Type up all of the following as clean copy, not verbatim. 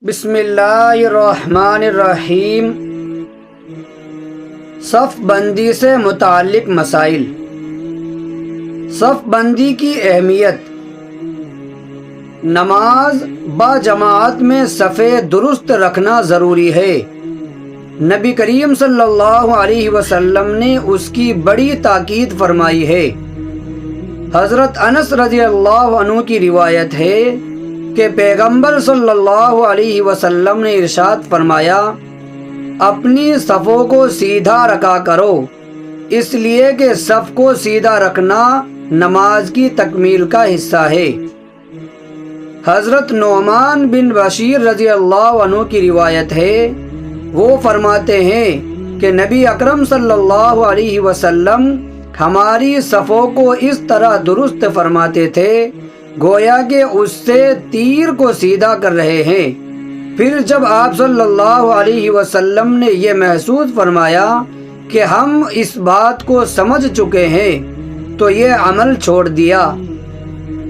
بسم اللہ الرحمن الرحیم۔ صف بندی سے متعلق مسائل۔ صف بندی کی اہمیت۔ نماز با جماعت میں صفے درست رکھنا ضروری ہے۔ نبی کریم صلی اللہ علیہ وسلم نے اس کی بڑی تاکید فرمائی ہے۔ حضرت انس رضی اللہ عنہ کی روایت ہے کہ پیغمبر صلی اللہ علیہ وسلم نے ارشاد فرمایا، اپنی صفوں کو سیدھا رکھا کرو، اس لیے کہ صف کو سیدھا رکھنا نماز کی تکمیل کا حصہ ہے۔ حضرت نعمان بن بشیر رضی اللہ عنہ کی روایت ہے، وہ فرماتے ہیں کہ نبی اکرم صلی اللہ علیہ وسلم ہماری صفوں کو اس طرح درست فرماتے تھے گویا کہ اس سے تیر کو سیدھا کر رہے ہیں۔ پھر جب آپ صلی اللہ علیہ وسلم نے یہ محسوس فرمایا کہ ہم اس بات کو سمجھ چکے ہیں تو یہ عمل چھوڑ دیا۔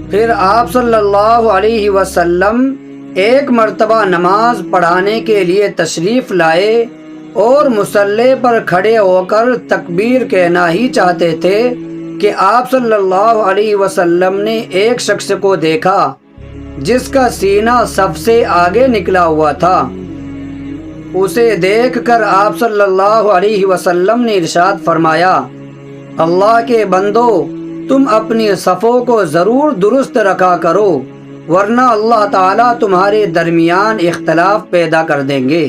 پھر آپ صلی اللہ علیہ وسلم ایک مرتبہ نماز پڑھانے کے لیے تشریف لائے اور مصلی پر کھڑے ہو کر تکبیر کہنا ہی چاہتے تھے کہ آپ صلی اللہ علیہ وسلم نے ایک شخص کو دیکھا جس کا سینہ سب سے آگے نکلا ہوا تھا۔ اسے دیکھ کر آپ صلی اللہ علیہ وسلم نے ارشاد فرمایا، اللہ کے بندو، تم اپنی صفوں کو ضرور درست رکھا کرو ورنہ اللہ تعالیٰ تمہارے درمیان اختلاف پیدا کر دیں گے۔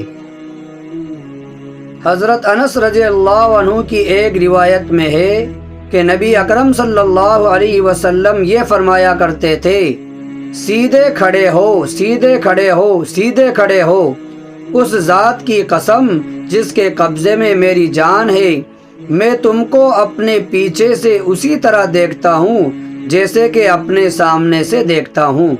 حضرت انس رضی اللہ عنہ کی ایک روایت میں ہے کہ نبی اکرم صلی اللہ علیہ وسلم یہ فرمایا کرتے تھے، سیدھے کھڑے ہو، سیدھے کھڑے ہو، سیدھے کھڑے ہو، اس ذات کی قسم جس کے قبضے میں میری جان ہے، میں تم کو اپنے پیچھے سے اسی طرح دیکھتا ہوں جیسے کہ اپنے سامنے سے دیکھتا ہوں۔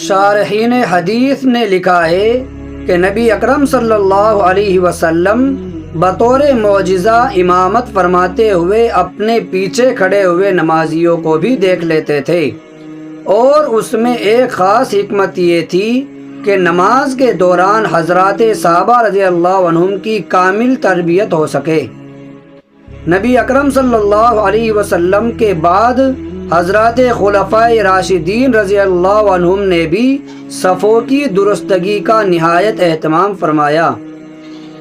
شارحین حدیث نے لکھا ہے کہ نبی اکرم صلی اللہ علیہ وسلم بطور معجزہ امامت فرماتے ہوئے اپنے پیچھے کھڑے ہوئے نمازیوں کو بھی دیکھ لیتے تھے، اور اس میں ایک خاص حکمت یہ تھی کہ نماز کے دوران حضرات صحابہ رضی اللہ عنہم کی کامل تربیت ہو سکے۔ نبی اکرم صلی اللہ علیہ وسلم کے بعد حضرات خلفائے راشدین رضی اللہ عنہم نے بھی صفوں کی درستگی کا نہایت اہتمام فرمایا۔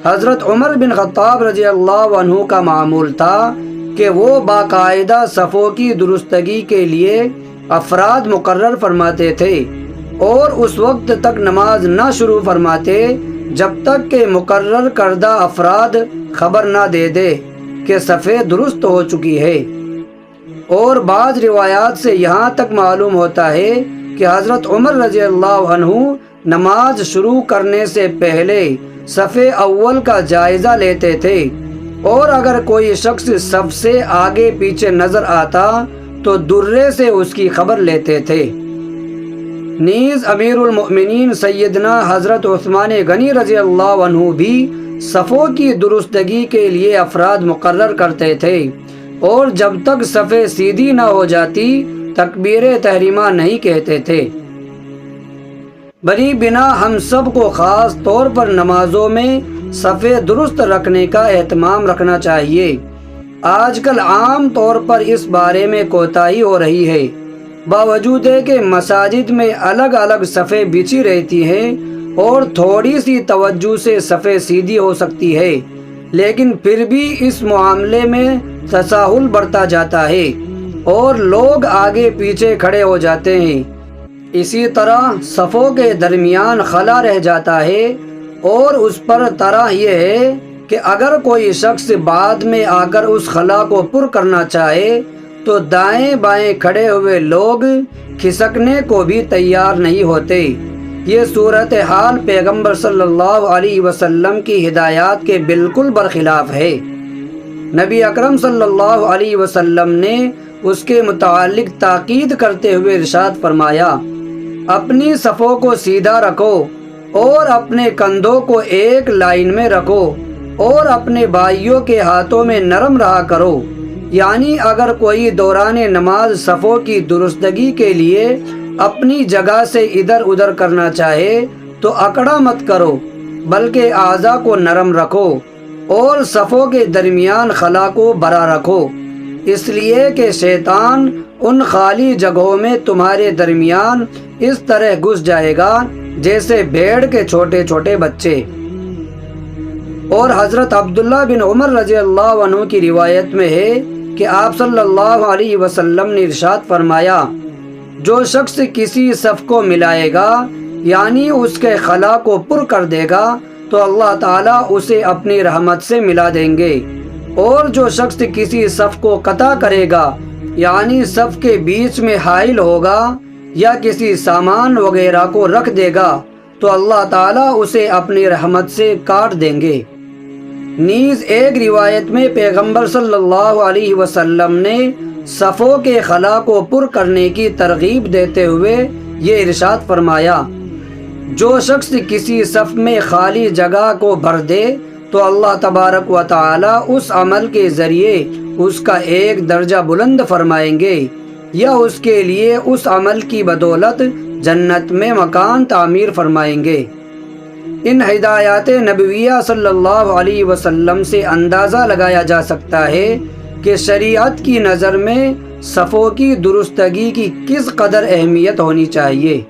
حضرت عمر بن خطاب رضی اللہ عنہ کا معمول تھا کہ وہ باقاعدہ صفوں کی درستگی کے لیے افراد مقرر فرماتے تھے اور اس وقت تک نماز نہ شروع فرماتے جب تک کہ مقرر کردہ افراد خبر نہ دے دے کہ صفیں درست ہو چکی ہے۔ اور بعض روایات سے یہاں تک معلوم ہوتا ہے کہ حضرت عمر رضی اللہ عنہ نماز شروع کرنے سے پہلے صف اول کا جائزہ لیتے تھے، اور اگر کوئی شخص سب سے آگے پیچھے نظر آتا تو درے سے اس کی خبر لیتے تھے۔ نیز امیر المؤمنین سیدنا حضرت عثمان غنی رضی اللہ عنہ بھی صفوں کی درستگی کے لیے افراد مقرر کرتے تھے، اور جب تک صفیں سیدھی نہ ہو جاتی تکبیر تحریمہ نہیں کہتے تھے۔ بری بنا ہم سب کو خاص طور پر نمازوں میں صفیں درست رکھنے کا اہتمام رکھنا چاہیے۔ آج کل عام طور پر اس بارے میں کوتاہی ہو رہی ہے، باوجود ہے کہ مساجد میں الگ الگ صفیں بچھی رہتی ہیں اور تھوڑی سی توجہ سے صفیں سیدھی ہو سکتی ہے، لیکن پھر بھی اس معاملے میں تساہل بڑھتا جاتا ہے اور لوگ آگے پیچھے کھڑے ہو جاتے ہیں۔ اسی طرح صفوں کے درمیان خلا رہ جاتا ہے، اور اس پر طرح یہ ہے کہ اگر کوئی شخص بعد میں آ کر اس خلا کو پر کرنا چاہے تو دائیں بائیں کھڑے ہوئے لوگ کھسکنے کو بھی تیار نہیں ہوتے۔ یہ صورتحال پیغمبر صلی اللہ علیہ وسلم کی ہدایات کے بالکل برخلاف ہے۔ نبی اکرم صلی اللہ علیہ وسلم نے اس کے متعلق تاکید کرتے ہوئے ارشاد فرمایا، اپنی صفوں کو سیدھا رکھو اور اپنے کندھوں کو ایک لائن میں رکھو اور اپنے بھائیوں کے ہاتھوں میں نرم رہا کرو۔ یعنی اگر کوئی دوران نماز صفوں کی درستگی کے لیے اپنی جگہ سے ادھر ادھر کرنا چاہے تو اکڑا مت کرو بلکہ اعضاء کو نرم رکھو اور صفوں کے درمیان خلا کو برا رکھو، اس لیے کہ شیطان ان خالی جگہوں میں تمہارے درمیان اس طرح گھس جائے گا جیسے بھیڑ کے چھوٹے چھوٹے بچے۔ اور حضرت عبداللہ بن عمر رضی اللہ عنہ کی روایت میں ہے کہ آپ صلی اللہ علیہ وسلم نے ارشاد فرمایا، جو شخص کسی صف کو ملائے گا یعنی اس کے خلا کو پر کر دے گا تو اللہ تعالیٰ اسے اپنی رحمت سے ملا دیں گے، اور جو شخص کسی صف کو قطع کرے گا یعنی صف کے بیچ میں حائل ہوگا یا کسی سامان وغیرہ کو رکھ دے گا تو اللہ تعالیٰ اسے اپنی رحمت سے کاٹ دیں گے۔ نیز ایک روایت میں پیغمبر صلی اللہ علیہ وسلم نے صفوں کے خلا کو پر کرنے کی ترغیب دیتے ہوئے یہ ارشاد فرمایا، جو شخص کسی صف میں خالی جگہ کو بھر دے تو اللہ تبارک و تعالی اس عمل کے ذریعے اس کا ایک درجہ بلند فرمائیں گے یا اس کے لیے اس عمل کی بدولت جنت میں مکان تعمیر فرمائیں گے۔ ان ہدایات نبویہ صلی اللہ علیہ وسلم سے اندازہ لگایا جا سکتا ہے کہ شریعت کی نظر میں صفوں کی درستگی کی کس قدر اہمیت ہونی چاہیے۔